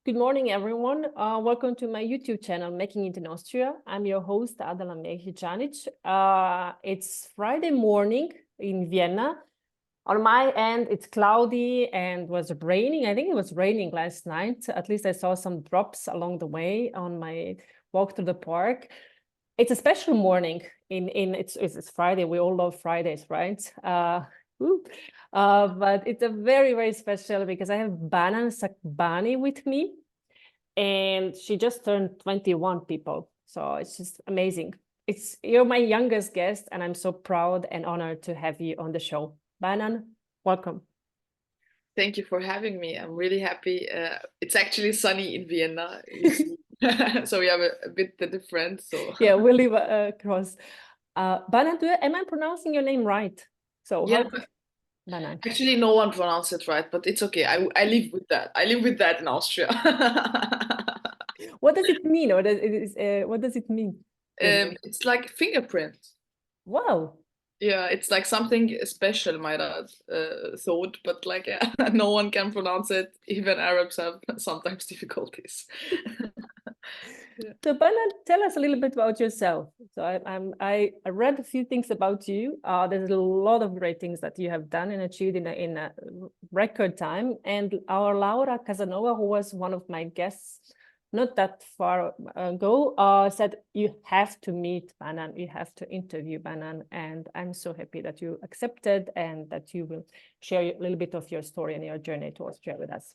Good morning, everyone. Welcome to my YouTube channel, Making It in Austria. I'm your host, Adela Mehicanic. It's Friday morning in Vienna. On my end, it's cloudy and was raining. I think it was raining last night. At least I saw some drops along the way on my walk to the park. It's a special morning. It's Friday. We all love Fridays, right? But it's a very, very special because I have Banan Sakbani with me, and she just turned 21 people. So it's just amazing. You're my youngest guest, and I'm so proud and honored to have you on the show. Banan, welcome. Thank you for having me. I'm really happy. It's actually sunny in Vienna, so we have a bit the difference. So yeah, we'll live across. Banan, am I pronouncing your name right? So yeah, Banan. actually, no one pronounced it right, but it's okay. I live with that. I live with that in Austria. What does it mean, or what does it mean? It's like fingerprint. Wow. Yeah, it's like something special, my dad thought, but like yeah, no one can pronounce it. Even Arabs have sometimes difficulties. So, Banan, tell us a little bit about yourself. So, I read a few things about you. There's a lot of great things that you have done and achieved in a record time. And our Laura Casanova, who was one of my guests not that far ago, said you have to meet Banan, you have to interview Banan. And I'm so happy that you accepted and that you will share a little bit of your story and your journey to Austria with us.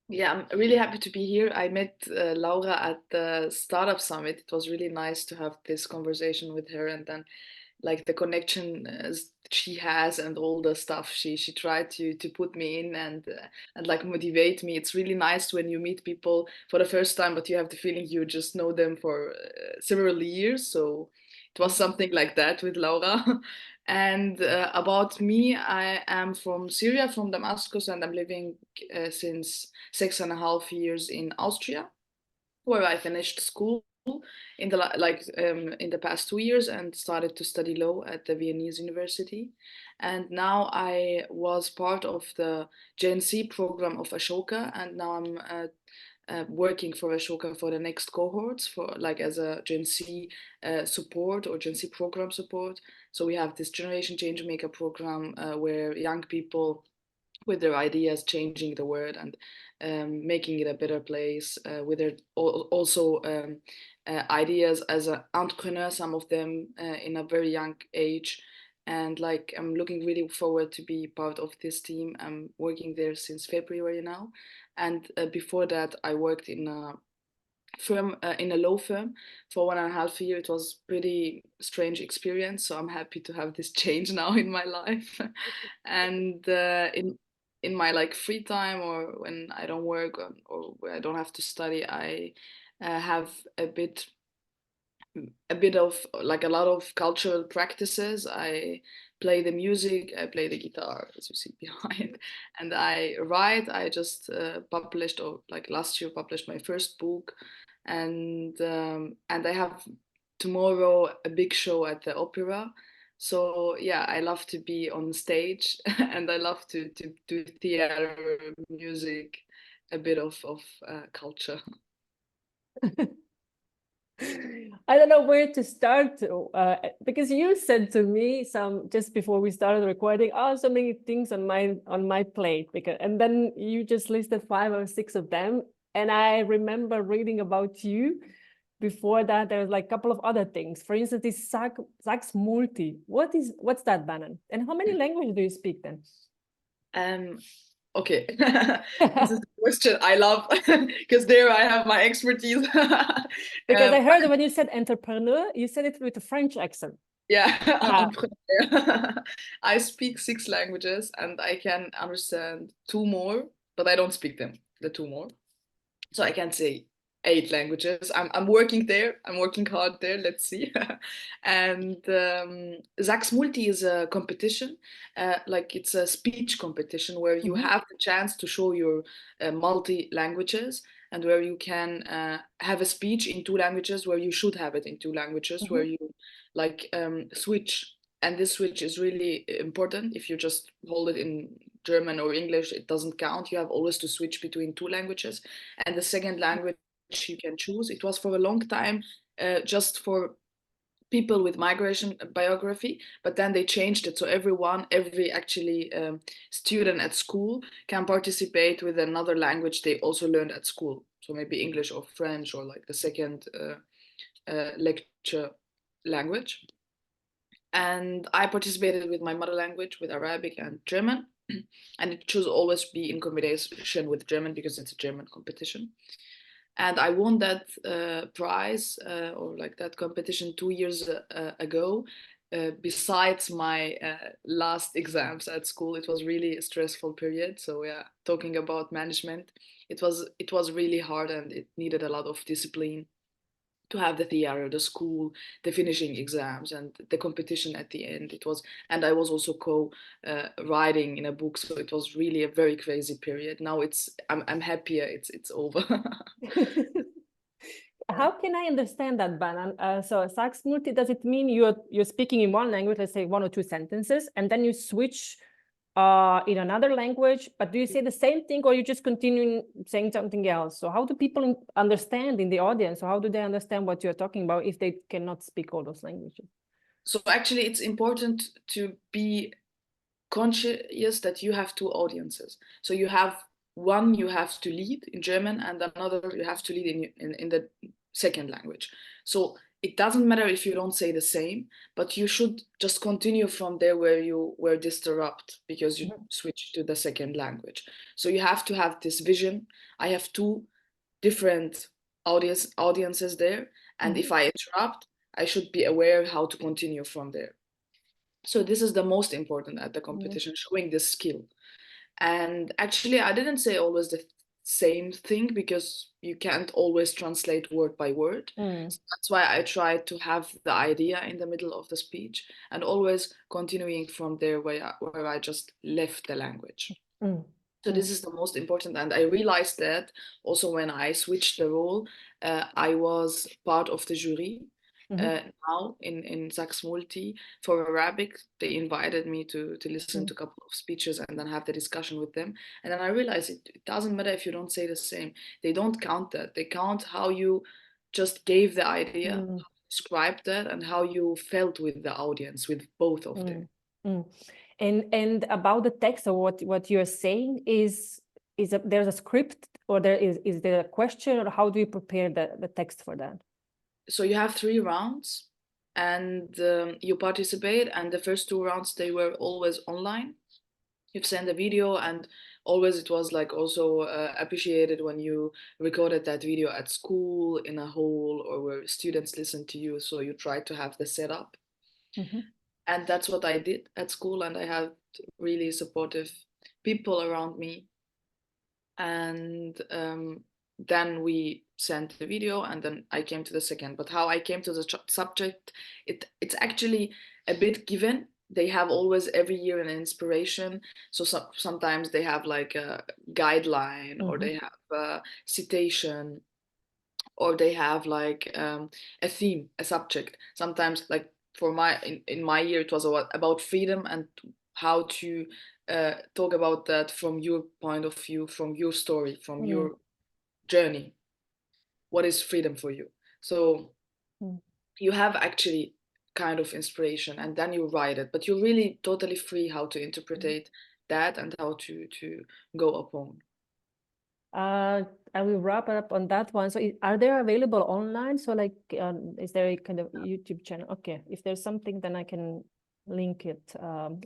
Yeah, I'm really happy to be here. I met Laura at the Startup Summit. It was really nice to have this conversation with her, and then like the connection she has and all the stuff she tried to put me in and like motivate me. It's really nice when you meet people for the first time, but you have the feeling you just know them for several years. So it was something like that with Laura. And about me, I am from Syria, from Damaskus, and I'm living since 6.5 years in Austria, where I finished school in the past 2 years and started to study law at the Viennese University. And now I was part of the Gen Z program of Ashoka, and now I'm working for Ashoka for the next cohorts, for like as a Gen Z support or Gen Z program support. So we have this Generation Change Maker program where young people with their ideas changing the world and making it a better place with their also ideas as an entrepreneur, some of them in a very young age. And like I'm looking really forward to be part of this team. I'm working there since February now, and before that I worked in a firm in a law firm for 1.5 years. It was pretty strange experience, so I'm happy to have this change now in my life. And in my like free time or when I don't work or when I don't have to study, I have a bit of like a lot of cultural practices. I play the music, I play the guitar, as you see behind, and I write. I just published, or like last year, published my first book, and I have tomorrow a big show at the opera. So yeah, I love to be on stage, and I love to do theater, music, a bit of culture. I don't know where to start because you said to me just before we started recording, oh, so many things on my plate, and then you just listed 5 or 6 of them, and I remember reading about you. Before that, there was like a couple of other things. For instance, this Sax Multi. What's that, Banan? And how many languages do you speak then? Okay, this is a question I love because there I have my expertise. Because I heard when you said entrepreneur, you said it with a French accent. Yeah, I speak 6 languages and I can understand 2 more, but I don't speak them, the 2 more. So I can say 8 languages. I'm working there. I'm working hard there. Let's see. And Zax Multi is a competition, like it's a speech competition where you have the chance to show your multi languages and where you can have a speech in 2 languages where you should have it in 2 languages, where you like switch. And this switch is really important. If you just hold it in German or English, it doesn't count. You have always to switch between two languages. And the second language you can choose. It was for a long time just for people with migration biography, but then they changed it. So every actually student at school can participate with another language they also learned at school. So maybe English or French or like the second lecture language. And I participated with my mother language, with Arabic and German. And it should always be in combination with German because it's a German competition. And I won that prize or like that competition 2 years ago. Besides my last exams at school, it was really a stressful period. So yeah, talking about management, it was really hard and it needed a lot of discipline to have the theater, the school, the finishing exams, and the competition at the end. It was, and I was also writing in a book, so it was really a very crazy period. Now I'm happier. It's over. How can I understand that, Banan? So Sachs multi, does it mean you're speaking in one language, let's say 1 or 2 sentences, and then you switch in another language, but do you say the same thing or you just continue saying something else? So how do people understand in the audience? So how do they understand what you're talking about if they cannot speak all those languages? So actually it's important to be conscious that you have two audiences. So you have one you have to lead in German and another you have to lead in the second language. So it doesn't matter if you don't say the same, but you should just continue from there where you were disrupt because you switched to the second language. So you have to have this vision. I have two different audiences there, and if I interrupt, I should be aware how to continue from there. So this is the most important at the competition, showing this skill. And actually, I didn't say always the same thing because you can't always translate word by word. So that's why I try to have the idea in the middle of the speech and always continuing from there where I just left the language. So this is the most important. And I realized that also when I switched the role, I was part of the jury. Now in Sachs Multi for Arabic, they invited me to listen to a couple of speeches and then have the discussion with them. And then I realized it doesn't matter if you don't say the same. They don't count that. They count how you just gave the idea, described that, and how you felt with the audience, with both of them. And about the text, so what you're saying is there's a script or is there a question, or how do you prepare the text for that? So you have 3 rounds and you participate, and the first 2 rounds, they were always online. You've sent a video, and always it was like also appreciated when you recorded that video at school in a hall or where students listened to you. So you try to have the setup. And that's what I did at school, and I had really supportive people around me. And then we sent the video, and then I came to the second. But how I came to the subject, it's actually a bit given. They have always every year an inspiration. So sometimes they have like a guideline, or they have a citation, or they have like a theme, a subject. Sometimes like for in my year, it was about freedom and how to talk about that from your point of view, from your story, from your journey. What is freedom for you? So you have actually kind of inspiration, and then you write it, but you're really totally free how to interpret that and how to go upon. I will wrap up on that one. So are they available online? So like, is there a kind of YouTube channel? Okay, if there's something, then I can link it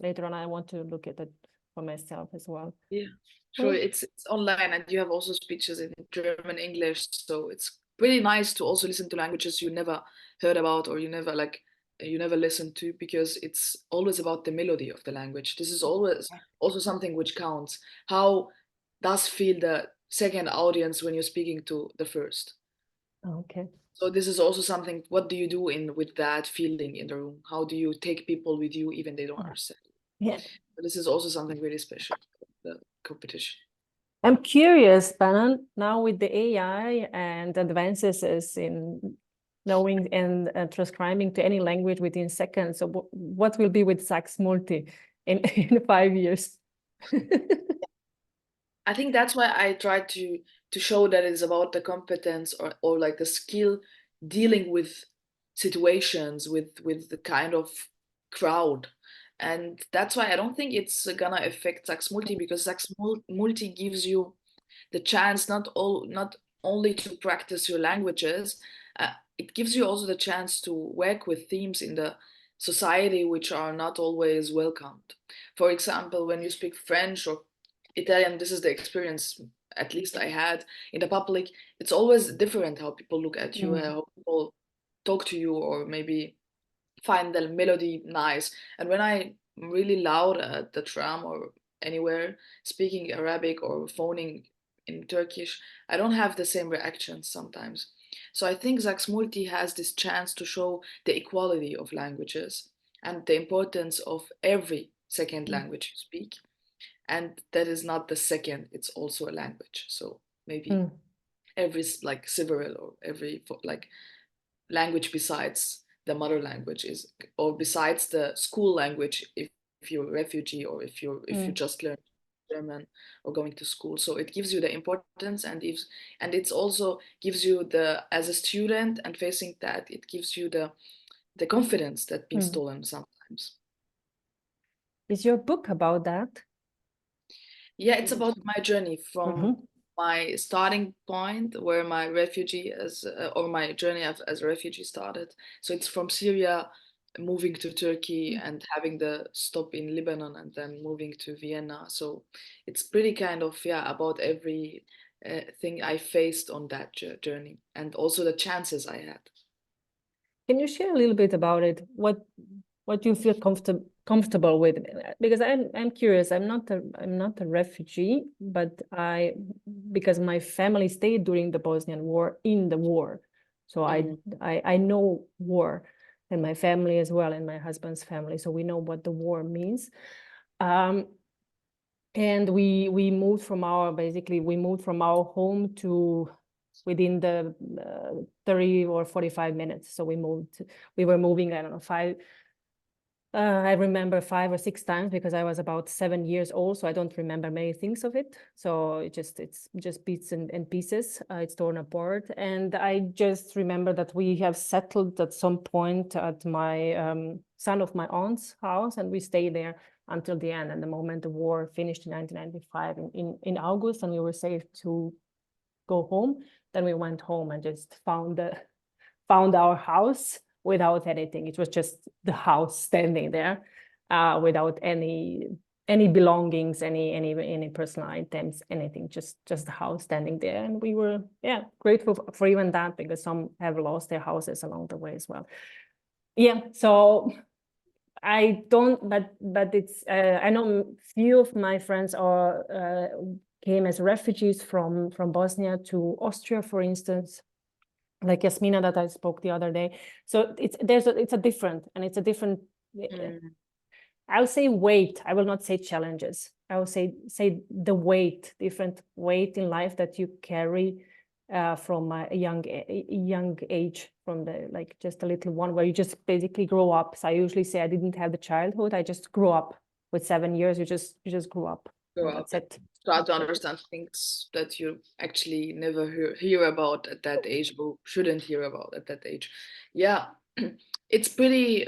later on. I want to look at it for myself as well. Yeah, sure. It's online, and you have also speeches in German, English. So it's really nice to also listen to languages you never heard about, or you never listened to, because it's always about the melody of the language. This is always also something which counts. How does feel the second audience when you're speaking to the first? Okay. So this is also something. What do you do with that feeling in the room? How do you take people with you even they don't understand? Yeah. So this is also something really special. The competition. I'm curious, Banan, now with the AI and advances in knowing and transcribing to any language within seconds, so what will be with Sachs Multi in 5 years? I think that's why I try to show that it's about the competence or like the skill dealing with situations with the kind of crowd. And that's why I don't think it's gonna affect Sax Multi, because Sax Multi gives you the chance not only to practice your languages, it gives you also the chance to work with themes in the society which are not always welcomed. For example, when you speak French or Italian, this is the experience at least I had in the public. It's always different how people look at you, how people talk to you, or maybe find the melody nice. And when I'm really loud at the tram or anywhere speaking Arabic or phoning in Turkish, I don't have the same reactions sometimes. So I think Zax Multi has this chance to show the equality of languages and the importance of every second language you speak. And that is not the second, it's also a language. So maybe every like several or every like language besides the mother language is, or besides the school language, if you're a refugee or if you just learn German or going to school. So it gives you the importance, and it's also gives you the, as a student and facing that, it gives you the confidence that being stolen sometimes. Is your book about that? Yeah, it's about my journey from my starting point where my refugee or my journey as a refugee started. So it's from Syria, moving to Turkey and having the stop in Lebanon and then moving to Vienna. So it's pretty kind of, yeah, about every thing I faced on that journey and also the chances I had. Can you share a little bit about it? What you feel comfortable with? Because I'm curious. I'm not a refugee, but because my family stayed during the Bosnian War, in the war, so I know war, and my family as well, and my husband's family. So we know what the war means. And we moved from our home to within the 30 or 45 minutes. So we were moving, I don't know, I remember 5 or 6 times because I was about 7 years old, so I don't remember many things of it. So it's just bits and pieces. It's torn apart, and I just remember that we have settled at some point at my son of my aunt's house, and we stayed there until the end. And the moment the war finished in 1995 in August, and we were safe to go home, then we went home and just found our house without anything. It was just the house standing there, without any belongings, any personal items, anything. Just the house standing there, and we were grateful for even that, because some have lost their houses along the way as well. Yeah, so I don't, but it's I know few of my friends came as refugees from Bosnia to Austria, for instance, like Yasmina that I spoke the other day. So it's a different I'll say weight. I will not say challenges. I will say the weight, different weight in life that you carry from a young age, from the like just a little one, where you just basically grow up. So I usually say I didn't have the childhood. I just grew up. With 7 years, you just grew up. That's it. Start to understand things that you actually never hear about at that age, or shouldn't hear about at that age. Yeah, it's pretty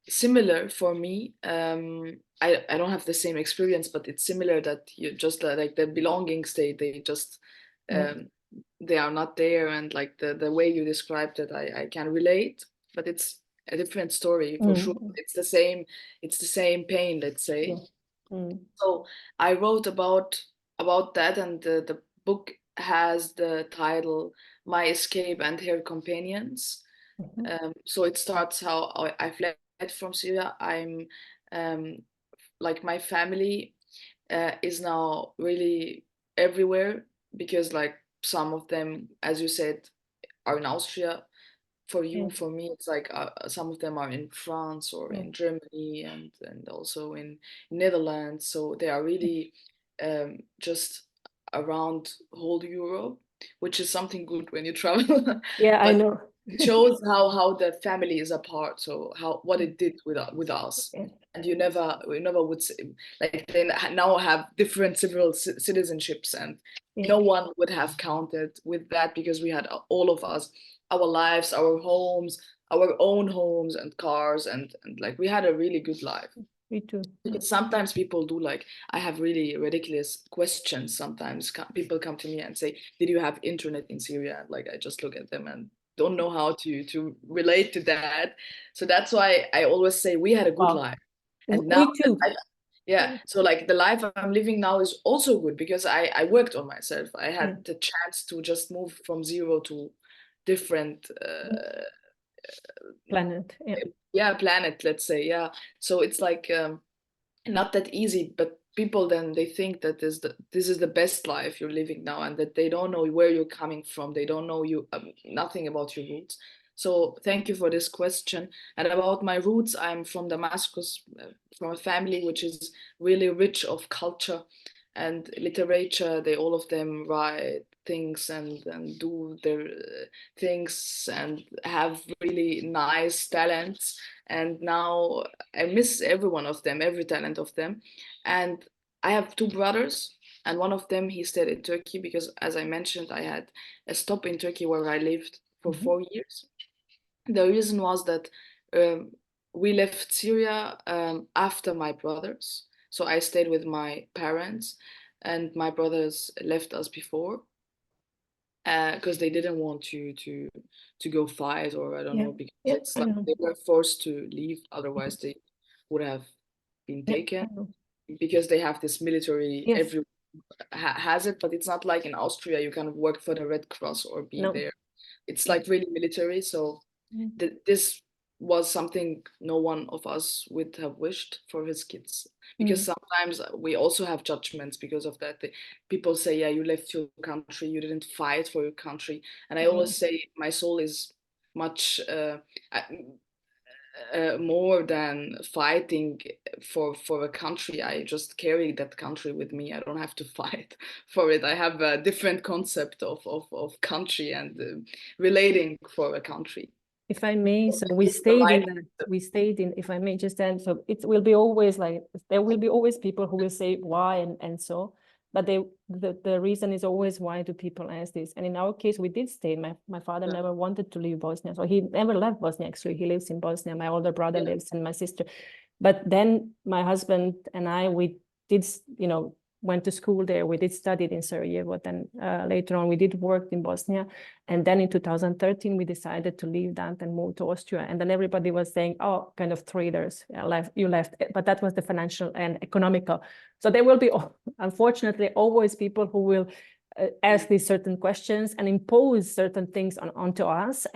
similar for me. I don't have the same experience, but it's similar that you just like the belongings, they just they are not there, and like the way you described it, I can relate, but it's a different story for sure. It's the same pain, let's say. So I wrote about that, and the book has the title My Escape and Her Companions. So it starts how I fled from Syria. I'm like my family is now really everywhere, because like some of them, as you said, are in Austria. For me, it's like some of them are in France or in Germany, and also in Netherlands. So they are really just around whole Europe, which is something good when you travel. Yeah, I know. it shows how the family is apart, so what it did with us. Yeah. And we never would say, like, they now have different civil citizenships, and Yeah. no one would have counted with that, because we had all of us, our lives, our homes, our own homes and cars, and like we had a really good life. Me too. Because sometimes people do, like, I have really ridiculous questions. Sometimes people come to me and say, did you have internet in Syria? Like, I just look at them and don't know how to relate to that. So that's why I always say we had a good Wow. life. And now, Me too. yeah, so like the life I'm living now is also good, because I worked on myself. I Yeah. had the chance to just move from zero to different Planet. yeah, planet, let's say. Yeah, so it's like not that easy, but people then they think that this is the best life you're living now, and that they don't know where you're coming from. They don't know you nothing about your roots. So thank you for this question. And about my roots, I'm from Damaskus, from a family which is really rich of culture and literature. They all of them write things and do their things and have really nice talents. And now I miss every one of them, every talent of them. And I have two brothers, and one of them, he stayed in Turkey, because, as I mentioned, I had a stop in Turkey where I lived for 4 years. The reason was that um, we left Syria after my brothers. So I stayed with my parents, and my brothers left us before, because they didn't want to go fight, or I don't Yeah. know, because Yeah. it's I like know. they were forced to leave, otherwise they would have been Yeah. taken, I know. because they have this military, Yes. everyone has it, but it's not like in Austria you can work for the Red Cross or be No. there. It's Yeah. like really military. So this was something no one of us would have wished for his kids, because sometimes we also have judgments because of that. People say, yeah, you left your country, you didn't fight for your country. And I always say my soul is much more than fighting for a country. I just carry that country with me. I don't have to fight for it. I have a different concept of country and relating for a country. If I may, so we It's stayed in alive. that, we stayed in, if I may just add, so it will be always like, there will be always people who will say why and so, but the reason is always, why do people ask this? And in our case, we did stay. My father Yeah. never wanted to leave Bosnia. So he never left Bosnia, actually. He lives in Bosnia. My older brother Yeah. lives, and my sister. But then my husband and I, we did, went to school there. We did study in Sarajevo, but then later on we did work in Bosnia. And then in 2013, we decided to leave that and move to Austria. And then everybody was saying, oh, kind of traders, you left. But that was the financial and economical. So there will be, unfortunately, always people who will ask these certain questions and impose certain things onto us,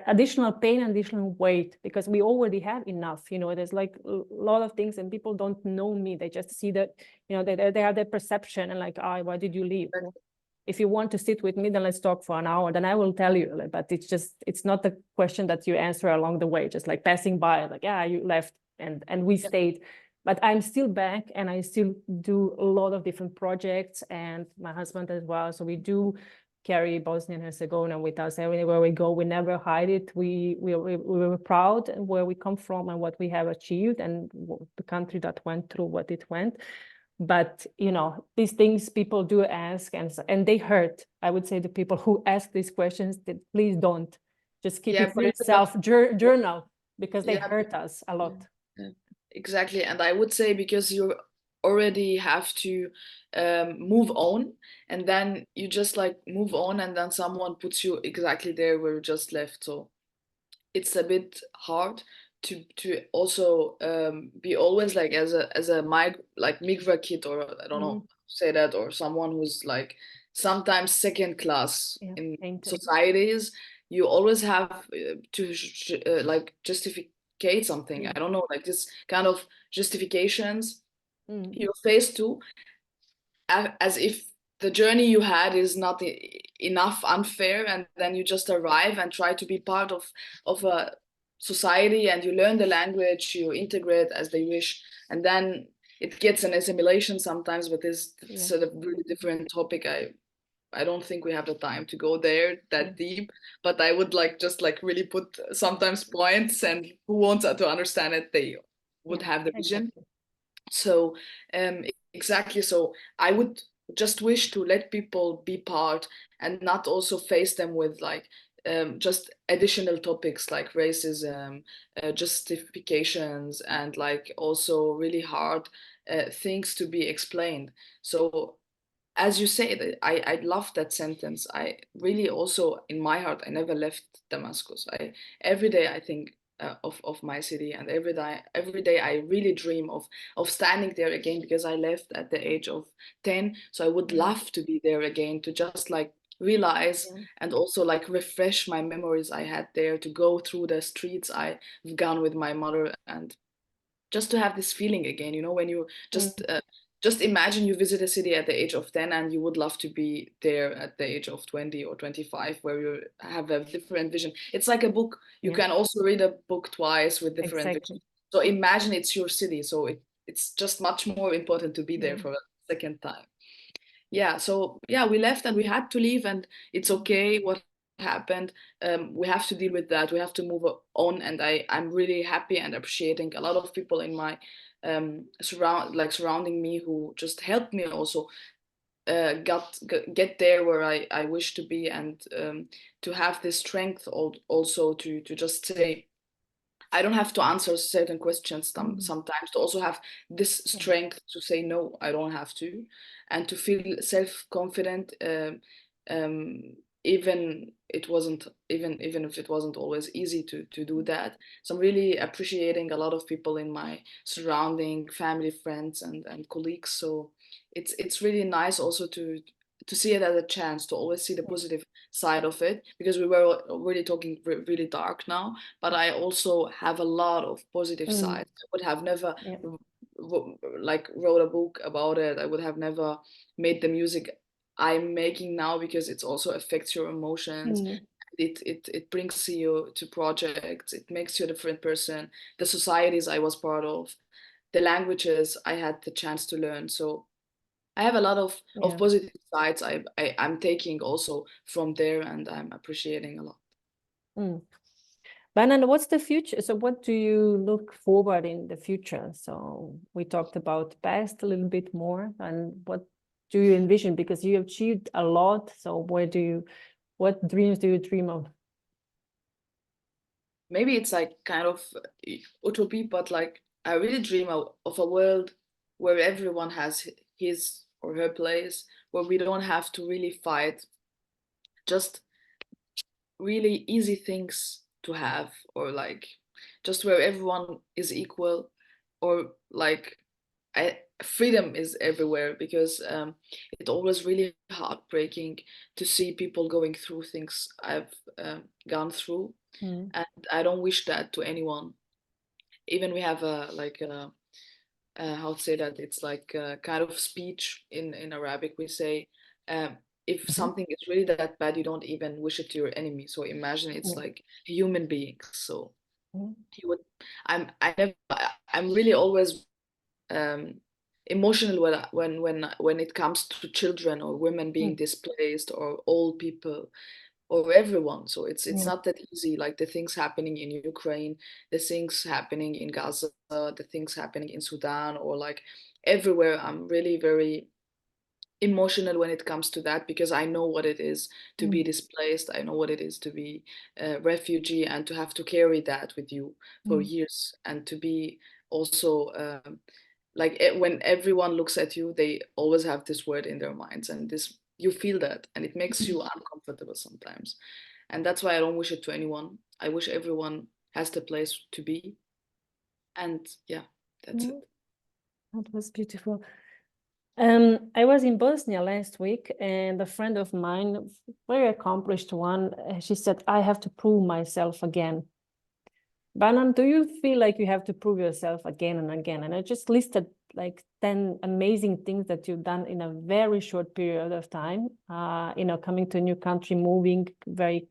additional pain, additional weight, because we already have enough. There's like a lot of things, and people don't know me. They just see that, they have their perception, and like, why did you leave? Well, if you want to sit with me, then let's talk for an hour, then I will tell you. But it's not the question that you answer along the way, just like passing by, like, yeah, you left and we stayed. But I'm still back, and I still do a lot of different projects, and my husband as well. So we do carry Bosnia and Herzegovina with us everywhere we go. We never hide it. We were proud of where we come from and what we have achieved, and the country that went through what it went. But these things people do ask, and they hurt. I would say the people who ask these questions, that please don't, just keep it for yourself, journal, because they hurt us a lot. Yeah. Exactly. And I would say, because you already have to move on, and then you just like move on, and then someone puts you exactly there where you just left. So it's a bit hard to also be always like as a migrant kid, or I don't know say that, or someone who's like sometimes second class in societies. You always have to like justify something. I don't know, like this kind of justifications you're faced to, as if the journey you had is not enough unfair, and then you just arrive and try to be part of a society, and you learn the language, you integrate as they wish, and then it gets an assimilation sometimes. But this is a really different topic. I don't think we have the time to go there that deep, but I would like just like really put sometimes points, and who wants to understand it, they would have the vision. Exactly. So exactly, so I would just wish to let people be part and not also face them with like just additional topics like racism, justifications, and like also really hard things to be explained. So as you say, that I love that sentence. I really also, in my heart, I never left Damascus. Every day I think of my city, and every day I really dream of standing there again, because I left at the age of 10. So I would love to be there again, to just like realize and also like refresh my memories I had there, to go through the streets I've gone with my mother, and just to have this feeling again, when you just imagine you visit a city at the age of 10, and you would love to be there at the age of 20 or 25, where you have a different vision. It's like a book. You can also read a book twice with different visions. So imagine it's your city. So it's just much more important to be there for a second time. Yeah, so yeah, we left and we had to leave, and it's okay what happened. We have to deal with that. We have to move on, and I'm really happy and appreciating a lot of people in my surrounding me, who just helped me also get there where I wish to be, and to have this strength also to just say I don't have to answer certain questions sometimes, to also have this strength to say no, I don't have to, and to feel self-confident, even if it wasn't always easy to do that. So I'm really appreciating a lot of people in my surrounding, family, friends, and colleagues. So it's really nice also to see it as a chance, to always see the positive side of it, because we were already talking really dark now, but I also have a lot of positive sides. I would have never like wrote a book about it. I would have never made the music I'm making now, because it also affects your emotions. It brings you to projects. It makes you a different person. The societies I was part of, the languages I had the chance to learn. So I have a lot of positive sides I'm taking also from there, and I'm appreciating a lot. Banan, what's the future? So what do you look forward in the future? So we talked about past a little bit more, and what do you envision? Because you achieved a lot. So what dreams do you dream of? Maybe it's like kind of utopia, but like I really dream of a world where everyone has his or her place, where we don't have to really fight, just really easy things to have, or like just where everyone is equal, or like freedom is everywhere, because it's always really heartbreaking to see people going through things I've gone through, and I don't wish that to anyone. Even we have a like a how to say that, it's like a kind of speech in Arabic. We say if something is really that bad, you don't even wish it to your enemy. So imagine it's like human beings. So you would, I'm really always emotional when it comes to children or women being displaced, or old people, or everyone. So it's not that easy. Like the things happening in Ukraine, the things happening in Gaza, the things happening in Sudan, or like everywhere. I'm really very emotional when it comes to that, because I know what it is to be displaced. I know what it is to be a refugee, and to have to carry that with you for years, and to be also like when everyone looks at you, they always have this word in their minds, and this you feel that, and it makes you uncomfortable sometimes. And that's why I don't wish it to anyone. I wish everyone has the place to be. And yeah, that's it. That was beautiful. I was in Bosnia last week, and a friend of mine, very accomplished one, she said, I have to prove myself again. Banan, do you feel like you have to prove yourself again and again? And I just listed like 10 amazing things that you've done in a very short period of time, coming to a new country, moving very,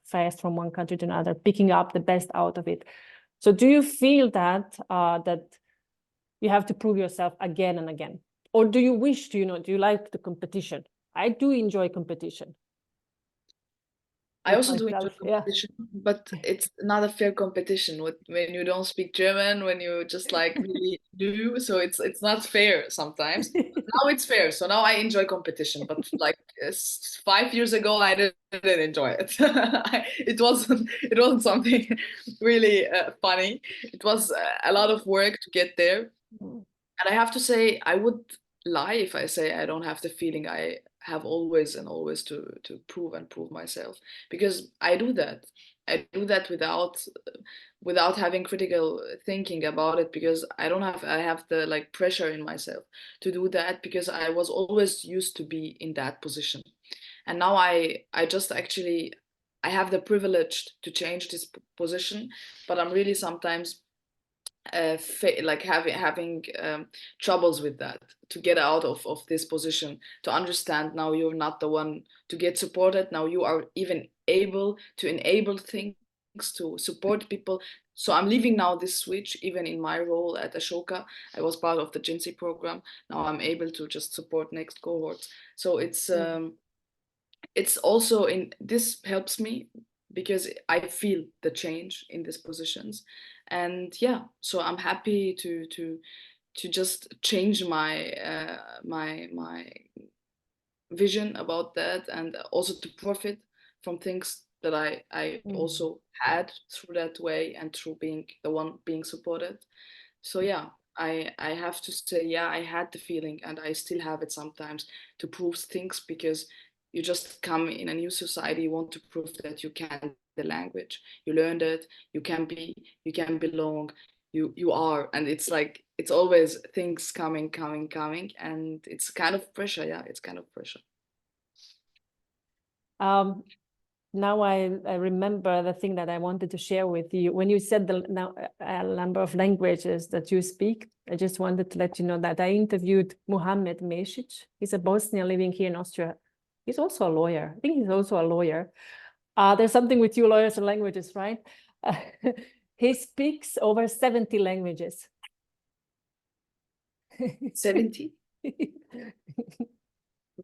fast from one country to another, picking up the best out of it. So do you feel that you have to prove yourself again and again? Or do you wish to, do you like the competition? I do enjoy competition. I also do enjoy Yeah. competition, but it's not a fair competition when you don't speak German, when you just like really do. So it's not fair sometimes. Now it's fair. So now I enjoy competition, but like 5 years ago, I didn't enjoy it. It wasn't something really funny. It was a lot of work to get there. And I have to say, I would lie if I say I don't have the feeling I have always and always to prove myself, because I do that. I do that without having critical thinking about it, because I have the like pressure in myself to do that, because I was always used to be in that position. And now I just actually I have the privilege to change this position, but I'm really sometimes like having troubles with that, to get out of this position, to understand now you're not the one to get supported. Now you are even able to enable things, to support people. So I'm leaving now this switch. Even in my role at Ashoka, I was part of the Jinsei program. Now I'm able to just support next cohorts. So it's also in this helps me, because I feel the change in these positions. And yeah, so I'm happy to just change my vision about that, and also to profit from things that I also had through that way, and through being the one being supported. So yeah, I have to say, yeah, I had the feeling, and I still have it sometimes, to prove things, because you just come in a new society, you want to prove that you can the language, you learned it, you can belong, you are. And it's like it's always things coming, and it's kind of pressure. Yeah, it's kind of pressure. Now I remember the thing that I wanted to share with you. When you said the number of languages that you speak, I just wanted to let you know that I interviewed Muhammad Mesic. He's a Bosnian living here in Austria. He's also a lawyer. I think he's also a lawyer. There's something with you lawyers and languages, right? He speaks over 70 languages. 70?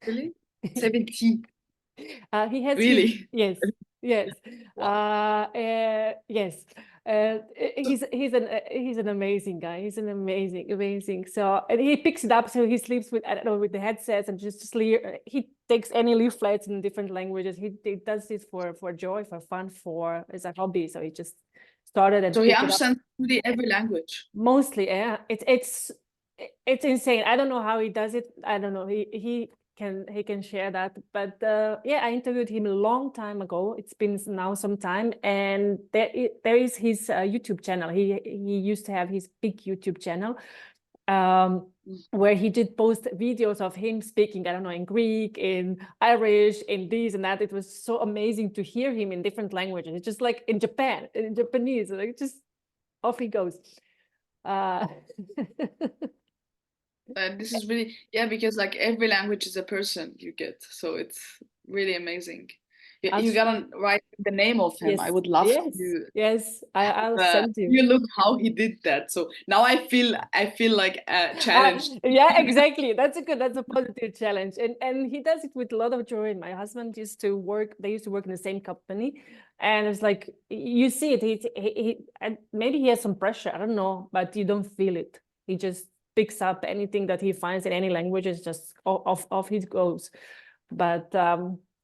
Really? 70? He has really? Yes. Yes. Wow. Yes. He's an amazing guy. He's an amazing. So, and he picks it up. So he sleeps with, I don't know, with the headsets, and just sleep. He takes any leaflets in different languages. He does this for joy, for fun, as a hobby. So he just started and so he understands really every language. Mostly, yeah. It's insane. I don't know how he does it. I don't know. He can share that. But yeah, I interviewed him a long time ago. It's been now some time, and there is his YouTube channel. He used to have his big YouTube channel, where he did post videos of him speaking, I don't know, in Greek, in Irish, in this and that. It was so amazing to hear him in different languages. It's just like in Japanese, like just off he goes. This is really, yeah, because like every language is a person you get, so it's really amazing. You gotta write the name of him. Yes, I would love to. Yes, I'll send you. You look how he did that. So now I feel like challenged. Yeah, exactly. That's a positive challenge, and he does it with a lot of joy. My husband used to work. They used to work in the same company, and it's like you see it. He maybe he has some pressure. I don't know, but you don't feel it. He just picks up anything that he finds in any language. It's just off he goes. But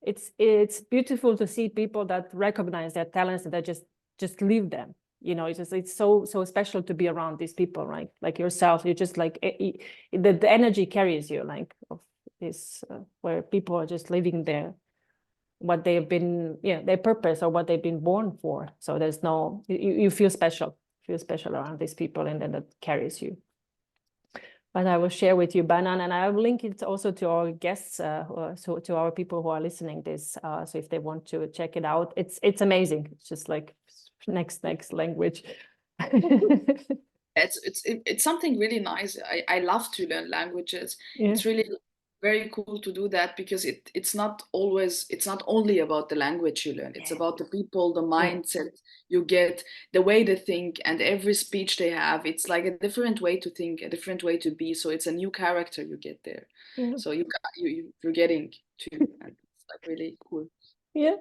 it's beautiful to see people that recognize their talents and that just leave them. You know, it's so special to be around these people, right? Like yourself, you're just like the energy carries you, like of this where people are just living what they've been, their purpose or what they've been born for. So there's no, you feel special around these people, and then that carries you. But I will share with you, Banan, and I will link it also to our guests, so to our people who are listening this. So if they want to check it out, it's amazing. It's just like next language. It's something really nice. I love to learn languages. Yeah. It's really very cool to do that, because it's not only about the language you learn. It's about the people, the mindset you get, the way they think, and every speech they have. It's like a different way to think, a different way to be. So it's a new character you get there. So you're getting to, and it's like really cool. Yeah.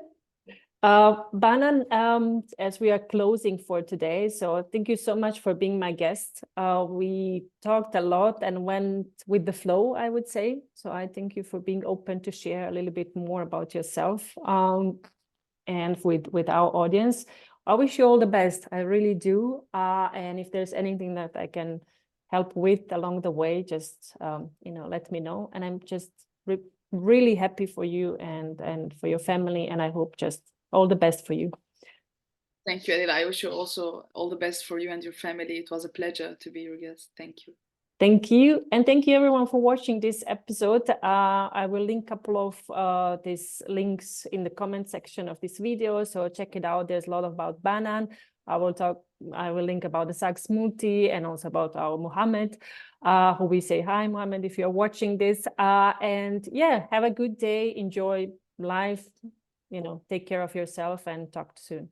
Banan, as we are closing for today, so thank you so much for being my guest. We talked a lot and went with the flow, I would say. So I thank you for being open to share a little bit more about yourself and with our audience. I wish you all the best. I really do. And if there's anything that I can help with along the way, just let me know. And I'm just really happy for you and for your family. And I hope just all the best for you. Thank you, Adela. I wish you also all the best for you and your family. It was a pleasure to be your guest. Thank you. Thank you. And thank you everyone for watching this episode. I will link a couple of these links in the comment section of this video. So check it out. There's a lot about Banan. I will link about the Saks Multi and also about our Mohammed, who we say hi, Mohammed, if you're watching this. And yeah, have a good day. Enjoy life. Take care of yourself and talk soon.